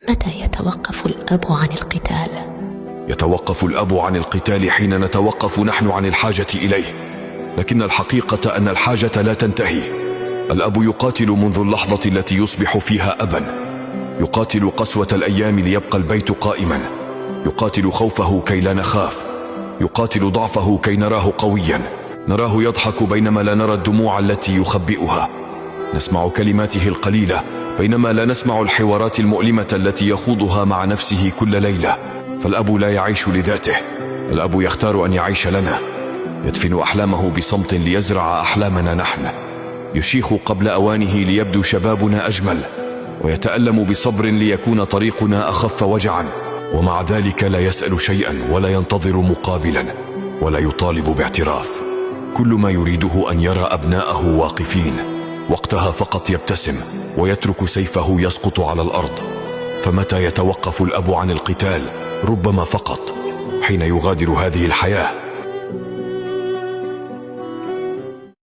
متى يتوقف الأب عن القتال؟ يتوقف الأب عن القتال حين نتوقف نحن عن الحاجة إليه، لكن الحقيقة أن الحاجة لا تنتهي. الأب يقاتل منذ اللحظة التي يصبح فيها أبا، يقاتل قسوة الأيام ليبقى البيت قائما، يقاتل خوفه كي لا نخاف، يقاتل ضعفه كي نراه قويا، نراه يضحك بينما لا نرى الدموع التي يخبئها، نسمع كلماته القليلة بينما لا نسمع الحوارات المؤلمة التي يخوضها مع نفسه كل ليلة. فالأب لا يعيش لذاته، الأب يختار أن يعيش لنا، يدفن أحلامه بصمت ليزرع أحلامنا نحن، يشيخ قبل أوانه ليبدو شبابنا أجمل، ويتألم بصبر ليكون طريقنا أخف وجعا، ومع ذلك لا يسأل شيئا ولا ينتظر مقابلا ولا يطالب باعتراف. كل ما يريده أن يرى أبناءه واقفين، وقتها فقط يبتسم ويترك سيفه يسقط على الأرض. فمتى يتوقف الأب عن القتال؟ ربما فقط حين يغادر هذه الحياة.